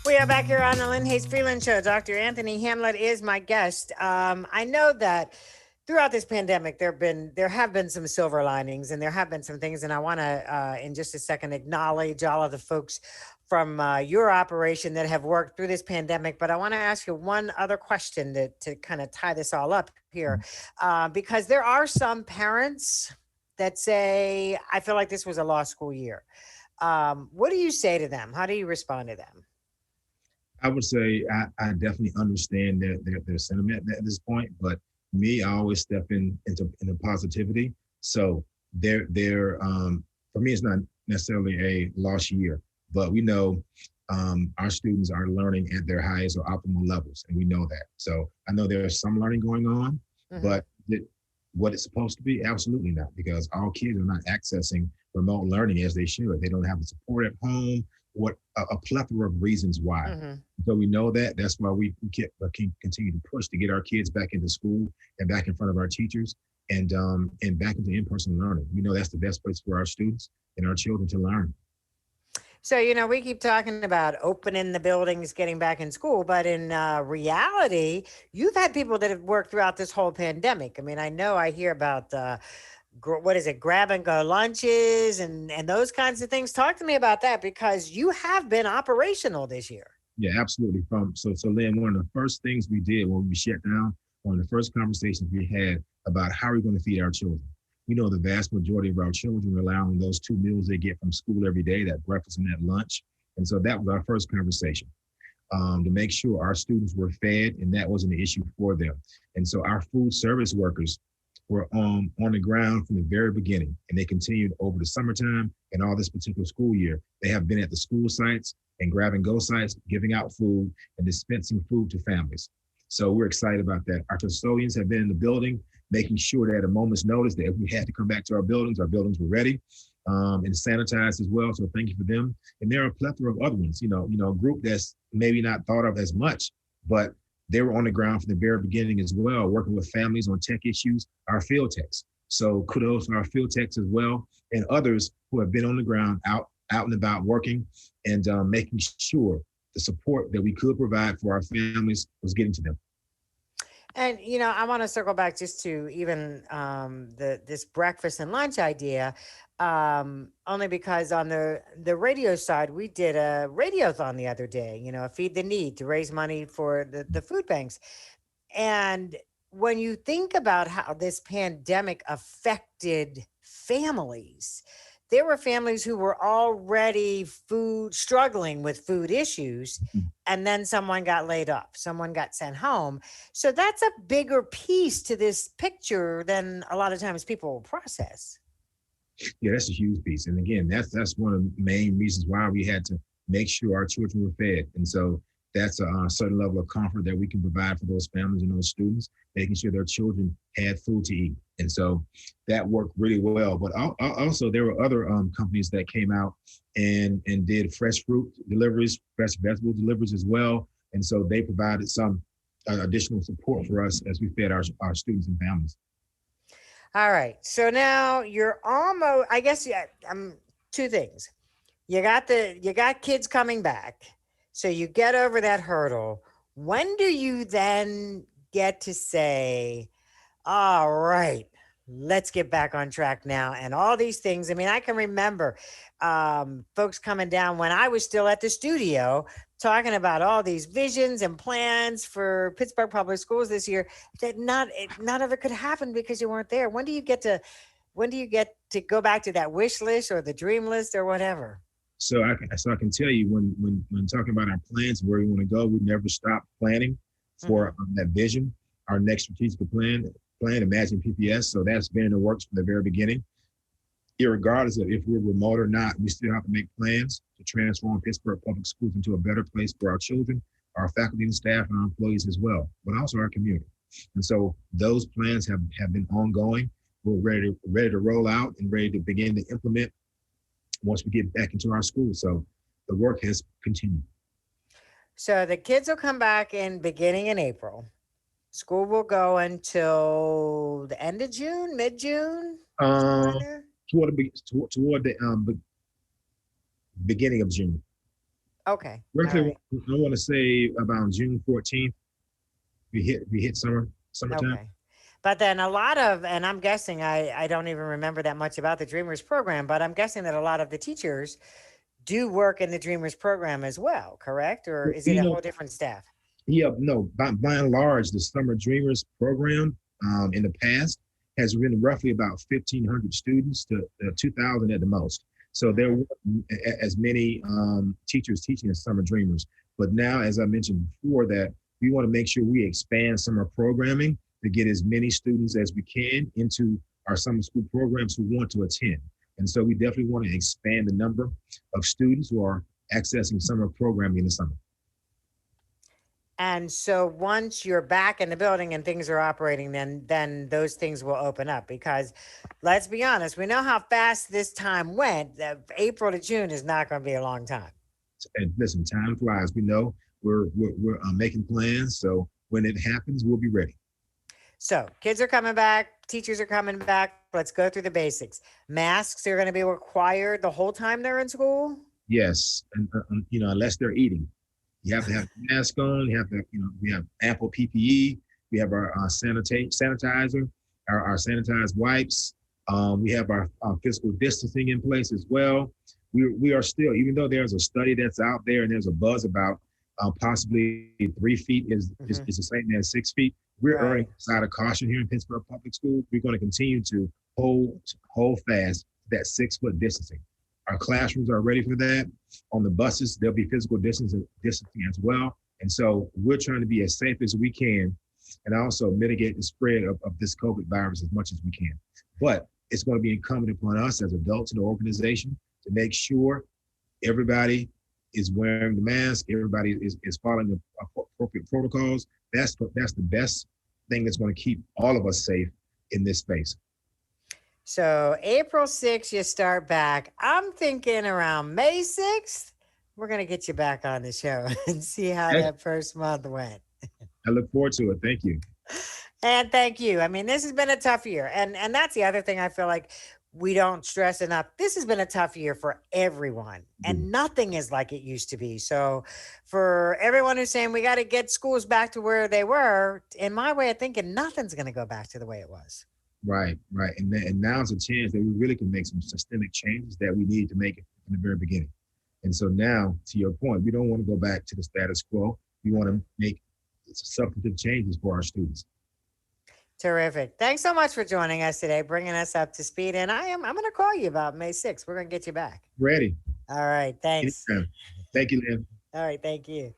We are back here on the Lynne Hayes Freeland Show. Dr. Anthony Hamlet is my guest. I know that throughout this pandemic, there have been some silver linings, and there have been some things. And I want to, in just a second, acknowledge all of the folks from your operation that have worked through this pandemic. But I want to ask you one other question to kind of tie this all up here, because there are some parents that say, "I feel like this was a lost school year." What do you say to them? How do you respond to them? I would say I definitely understand their sentiment at this point, but me, I always step into positivity. So for me, it's not necessarily a lost year, but we know our students are learning at their highest or optimal levels, and we know that. So I know there's some learning going on, but what it's supposed to be, absolutely not, because all kids are not accessing remote learning as they should. They don't have the support at home. What a plethora of reasons why. So we know that. That's why we can continue to push to get our kids back into school and back in front of our teachers and back into in-person learning. We know that's the best place for our students and our children to learn. So, we keep talking about opening the buildings, getting back in school, but in reality, you've had people that have worked throughout this whole pandemic. I mean, I hear about what is it, grab and go lunches and those kinds of things. Talk to me about that, because you have been operational this year. Yeah, absolutely. So Lynn, one of the first things we did when we shut down, one of the first conversations we had about how are we going to feed our children. We know the vast majority of our children rely on those two meals they get from school every day, that breakfast and that lunch. And so that was our first conversation, to make sure our students were fed and that wasn't an issue for them. And so our food service workers were on the ground from the very beginning, and they continued over the summertime and all this particular school year. They have been at the school sites and grab and go sites, giving out food and dispensing food to families. So we're excited about that. Our custodians have been in the building, making sure that at a moment's notice that if we had to come back to our buildings were ready and sanitized as well. So thank you for them. And there are a plethora of other ones, a group that's maybe not thought of as much, but they were on the ground from the very beginning as well, working with families on tech issues, our field techs. So kudos to our field techs as well, and others who have been on the ground, out and about working and making sure the support that we could provide for our families was getting to them. And I want to circle back just to even this breakfast and lunch idea, only because on the radio side, we did a radiothon the other day. Feed the Need, to raise money for the food banks. And when you think about how this pandemic affected families, there were families who were already struggling with food issues, and then someone got laid off, someone got sent home. So that's a bigger piece to this picture than a lot of times people will process. Yeah, that's a huge piece. And again, that's one of the main reasons why we had to make sure our children were fed. And so that's a certain level of comfort that we can provide for those families and those students, making sure their children had food to eat. And so that worked really well. But also there were other companies that came out and did fresh fruit deliveries, fresh vegetable deliveries as well. And so they provided some additional support for us as we fed our students and families. All right. So now you're almost, I guess, two things. You got kids coming back. So you get over that hurdle. When do you then get to say, all right, let's get back on track now? And all these things. I mean, I can remember folks coming down when I was still at the studio talking about all these visions and plans for Pittsburgh Public Schools this year that none of it could happen because you weren't there. When do you get to go back to that wish list or the dream list or whatever? So I can tell you when talking about our plans, where we want to go, we never stop planning for that vision, our next strategic plan, Imagine PPS. So that's been in the works from the very beginning. Irregardless of if we're remote or not, we still have to make plans to transform Pittsburgh Public Schools into a better place for our children, our faculty and staff, and our employees as well, but also our community. And so those plans have been ongoing. We're ready to roll out and ready to begin to implement once we get back into our schools. So the work has continued. So the kids will come back beginning in April. School will go until the end of June, mid-June? Toward the beginning of June. Okay. All Roughly, right. I want to say about June 14th, we hit summertime. Okay. But then a lot of, and I'm guessing I don't even remember that much about the Dreamers program, but I'm guessing that a lot of the teachers do work in the Dreamers program as well, correct? Or Well, is it a whole different staff? yeah, no, by and large, the Summer Dreamers program in the past has been roughly about 1,500 students to 2,000 at the most. So there Hmm. weren't as many teachers teaching as Summer Dreamers. But now, as I mentioned before, that we want to make sure we expand summer programming to get as many students as we can into our summer school programs who want to attend. And so we definitely want to expand the number of students who are accessing summer programming in the summer. And so once you're back in the building and things are operating, then those things will open up because let's be honest, we know how fast this time went. April to June is not going to be a long time. And listen, time flies. We know we're making plans. So when it happens, we'll be ready. So kids are coming back, teachers are coming back. Let's go through the basics. Masks are going to be required the whole time they're in school. Yes, and unless they're eating, you have to have a mask on. You have to, we have ample PPE. We have our sanitizer, our sanitized wipes. We have our physical distancing in place as well. We are still, even though there's a study that's out there and there's a buzz about possibly 3 feet Hmm. is the same as 6 feet. We're erring Right. side of caution here in Pittsburgh Public Schools. We're going to continue to hold fast that 6 foot distancing. Our classrooms are ready for that. On the buses, there'll be physical distancing as well. And so we're trying to be as safe as we can and also mitigate the spread of this COVID virus as much as we can. But it's going to be incumbent upon us as adults in the organization to make sure everybody is wearing the mask, everybody is following the appropriate protocols. That's the best thing that's going to keep all of us safe in this space. So April 6th, you start back. I'm thinking around May 6th, we're going to get you back on the show and see how Hey, that first month went. I look forward to it. Thank you. And thank you. I mean, this has been a tough year. And that's the other thing I feel like we don't stress enough. This has been a tough year for everyone. And nothing is like it used to be. So for everyone who's saying we got to get schools back to where they were, in my way of thinking, nothing's going to go back to the way it was. Right, right. And now's a chance that we really can make some systemic changes that we need to make it from the very beginning. And so now, to your point, we don't want to go back to the status quo. We want to make substantive changes for our students. Terrific. Thanks so much for joining us today, bringing us up to speed. And I'm going to call you about May 6th. We're going to get you back. Ready. All right. Thanks. Anytime. Thank you, Lynn. All right. Thank you.